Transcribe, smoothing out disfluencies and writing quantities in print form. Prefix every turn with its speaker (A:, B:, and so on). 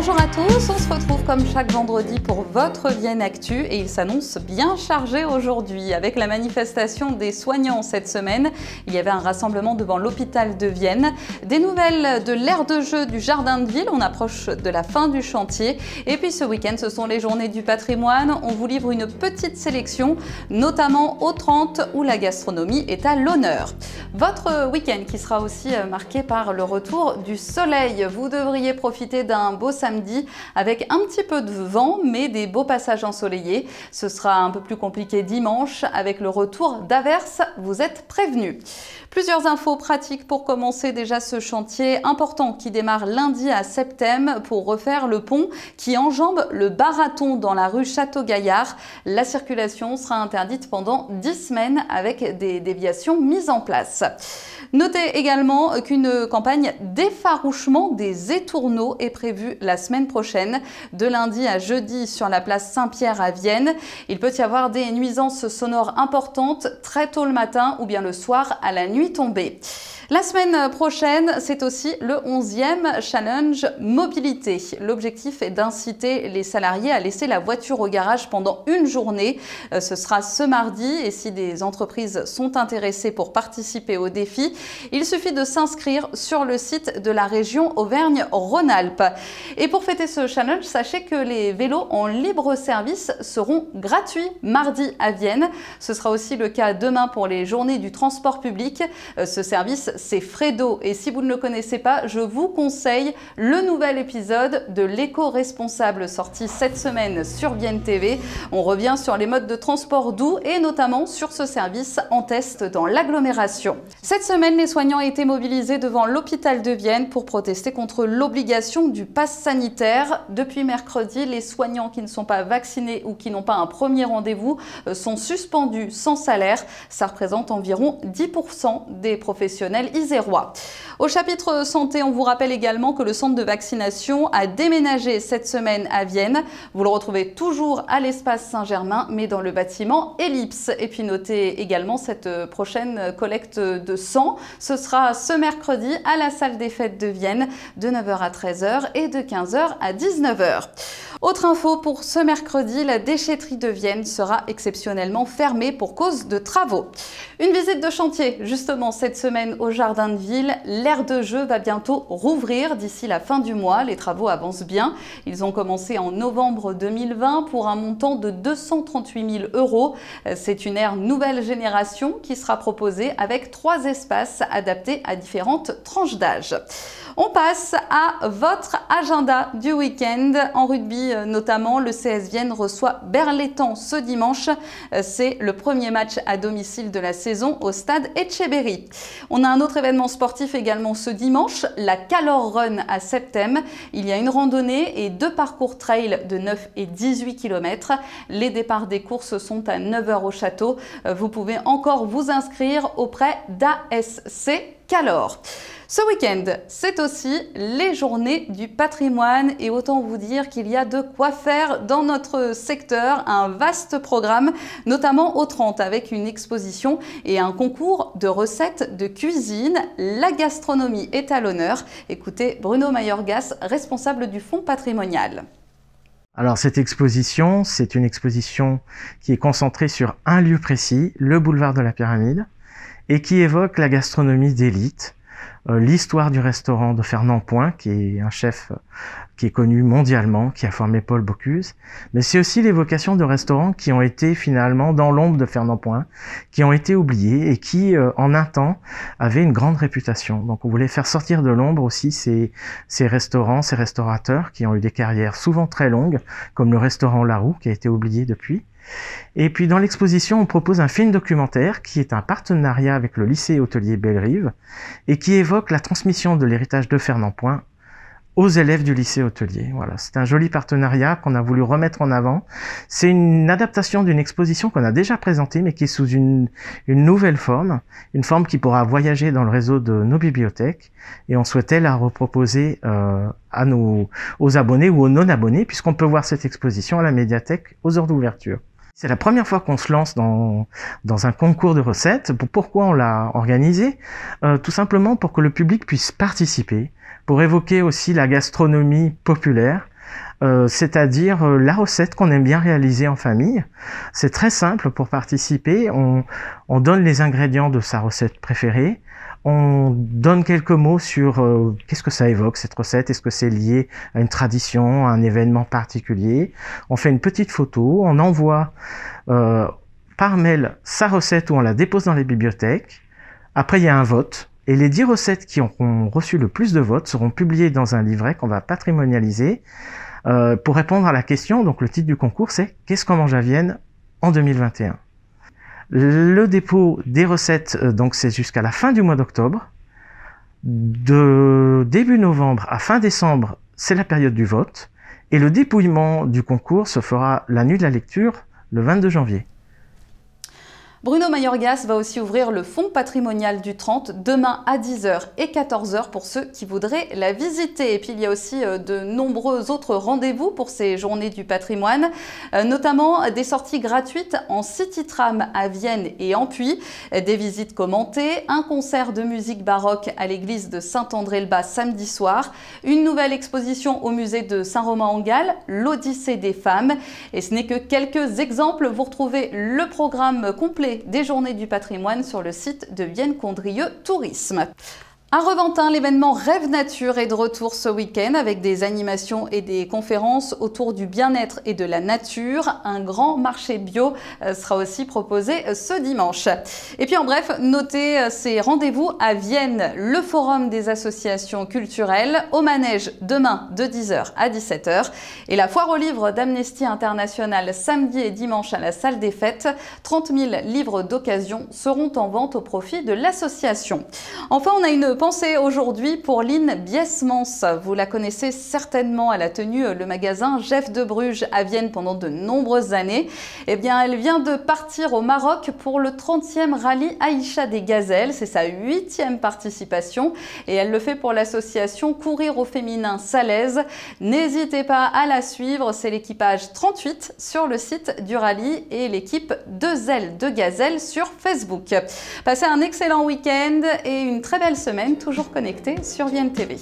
A: Bonjour à tous, on se retrouve comme chaque vendredi pour votre Vienne Actu et il s'annonce bien chargé aujourd'hui. Avec la manifestation des soignants cette semaine, il y avait un rassemblement devant l'hôpital de Vienne. Des nouvelles de l'aire de jeu du Jardin de Ville, on approche de la fin du chantier. Et puis ce week-end, ce sont les journées du patrimoine. On vous livre une petite sélection, notamment au 30 où la gastronomie est à l'honneur. Votre week-end qui sera aussi marqué par le retour du soleil. Vous devriez profiter d'un beau samedi avec un petit peu de vent mais des beaux passages ensoleillés. Ce sera un peu plus compliqué dimanche avec le retour d'averses, vous êtes prévenus. Plusieurs infos pratiques pour commencer déjà ce chantier important qui démarre lundi à Septem pour refaire le pont qui enjambe le Barathon dans la rue Château-Gaillard. La circulation sera interdite pendant 10 semaines avec des déviations mises en place. Notez également qu'une campagne d'effarouchement des étourneaux est prévue la semaine prochaine, de lundi à jeudi sur la place Saint-Pierre à Vienne. Il peut y avoir des nuisances sonores importantes très tôt le matin ou bien le soir à la nuit tombée. La semaine prochaine, c'est aussi le 11e Challenge Mobilité. L'objectif est d'inciter les salariés à laisser la voiture au garage pendant une journée. Ce sera ce mardi et si des entreprises sont intéressées pour participer au défi, il suffit de s'inscrire sur le site de la région Auvergne-Rhône-Alpes. Et pour fêter ce challenge, sachez que les vélos en libre service seront gratuits mardi à Vienne. Ce sera aussi le cas demain pour les journées du transport public. Ce service, c'est Fredo. Et si vous ne le connaissez pas, je vous conseille le nouvel épisode de l'éco-responsable sorti cette semaine sur Vienne TV. On revient sur les modes de transport doux et notamment sur ce service en test dans l'agglomération. Cette semaine, les soignants étaient mobilisés devant l'hôpital de Vienne pour protester contre l'obligation du pass sanitaire. Depuis mercredi, les soignants qui ne sont pas vaccinés ou qui n'ont pas un premier rendez-vous sont suspendus sans salaire. Ça représente environ 10% des professionnels isérois. Au chapitre santé, on vous rappelle également que le centre de vaccination a déménagé cette semaine à Vienne. Vous le retrouvez toujours à l'espace Saint-Germain, mais dans le bâtiment Ellipse. Et puis notez également cette prochaine collecte de sang. Ce sera ce mercredi à la salle des fêtes de Vienne de 9h à 13h et de 15h à 19h. Autre info pour ce mercredi, la déchetterie de Vienne sera exceptionnellement fermée pour cause de travaux. Une visite de chantier justement cette semaine au Jardin de Ville. L'aire de jeu va bientôt rouvrir d'ici la fin du mois. Les travaux avancent bien. Ils ont commencé en novembre 2020 pour un montant de 238 000 €. C'est une aire nouvelle génération qui sera proposée avec 3 espaces adaptés à différentes tranches d'âge. On passe à votre agenda du week-end. En rugby notamment, le CS Vienne reçoit Berlétan ce dimanche. C'est le premier match à domicile de la saison au stade Etcheberry. On a un autre événement sportif également ce dimanche, la Calor Run à Septem. Il y a une randonnée et 2 parcours trail de 9 et 18 km. Les départs des courses sont à 9h au château. Vous pouvez encore vous inscrire auprès d'ASC Calor. Ce week-end, c'est aussi les journées du patrimoine et autant vous dire qu'il y a de quoi faire dans notre secteur, un vaste programme, notamment au 30 avec une exposition et un concours de recettes de cuisine. La gastronomie est à l'honneur. Écoutez Bruno Mayorgas, responsable du fonds patrimonial.
B: Alors cette exposition, c'est une exposition qui est concentrée sur un lieu précis, le boulevard de la Pyramide, et qui évoque la gastronomie d'élite, l'histoire du restaurant de Fernand Point, qui est un chef qui est connu mondialement, qui a formé Paul Bocuse, mais c'est aussi l'évocation de restaurants qui ont été finalement dans l'ombre de Fernand Point, qui ont été oubliés et qui, en un temps, avaient une grande réputation. Donc on voulait faire sortir de l'ombre aussi ces restaurants, ces restaurateurs qui ont eu des carrières souvent très longues, comme le restaurant Laroux, qui a été oublié depuis. Et puis dans l'exposition, on propose un film documentaire qui est un partenariat avec le lycée hôtelier Bellerive et qui évoque la transmission de l'héritage de Fernand Point aux élèves du lycée hôtelier. Voilà, c'est un joli partenariat qu'on a voulu remettre en avant. C'est une adaptation d'une exposition qu'on a déjà présentée, mais qui est sous une nouvelle forme, une forme qui pourra voyager dans le réseau de nos bibliothèques. Et on souhaitait la reproposer aux abonnés ou aux non-abonnés, puisqu'on peut voir cette exposition à la médiathèque aux heures d'ouverture. C'est la première fois qu'on se lance dans un concours de recettes. Pourquoi on l'a organisé? Tout simplement pour que le public puisse participer, pour évoquer aussi la gastronomie populaire, c'est-à-dire la recette qu'on aime bien réaliser en famille. C'est très simple pour participer. On donne les ingrédients de sa recette préférée. On donne quelques mots sur qu'est-ce que ça évoque cette recette, est-ce que c'est lié à une tradition, à un événement particulier. On fait une petite photo, on envoie par mail sa recette ou on la dépose dans les bibliothèques. Après, il y a un vote. Et les 10 recettes qui auront reçu le plus de votes seront publiées dans un livret qu'on va patrimonialiser pour répondre à la question. Donc le titre du concours, c'est « Qu'est-ce qu'on mange à Vienne en 2021 ?» Le dépôt des recettes, donc c'est jusqu'à la fin du mois d'octobre. De début novembre à fin décembre, c'est la période du vote. Et le dépouillement du concours se fera la nuit de la lecture, le 22 janvier.
A: Bruno Mayorgas va aussi ouvrir le fonds patrimonial du 30 demain à 10h et 14h pour ceux qui voudraient la visiter. Et puis il y a aussi de nombreux autres rendez-vous pour ces journées du patrimoine, notamment des sorties gratuites en City Tram à Vienne et en Puy, des visites commentées, un concert de musique baroque à l'église de Saint-André-le-Bas samedi soir, une nouvelle exposition au musée de Saint-Romain-en-Galles, l'Odyssée des femmes. Et ce n'est que quelques exemples. Vous retrouvez le programme complet des journées du patrimoine sur le site de Vienne Condrieu Tourisme. À Reventin, l'événement Rêve Nature est de retour ce week-end avec des animations et des conférences autour du bien-être et de la nature. Un grand marché bio sera aussi proposé ce dimanche. Et puis en bref, notez ces rendez-vous à Vienne, le forum des associations culturelles au manège demain de 10h à 17h et la foire aux livres d'Amnesty International samedi et dimanche à la salle des fêtes. 30 000 livres d'occasion seront en vente au profit de l'association. Enfin, on a une pensée aujourd'hui pour Lynn Biesmans. Vous la connaissez certainement. Elle a tenu le magasin Jeff de Bruges à Vienne pendant de nombreuses années. Eh bien, elle vient de partir au Maroc pour le 30e rallye Aïcha des Gazelles. C'est sa 8e participation et elle le fait pour l'association Courir au féminin Salaise. N'hésitez pas à la suivre. C'est l'équipage 38 sur le site du rallye et l'équipe 2 ailes de Gazelle sur Facebook. Passez un excellent week-end et une très belle semaine, toujours connecté sur Vienne TV.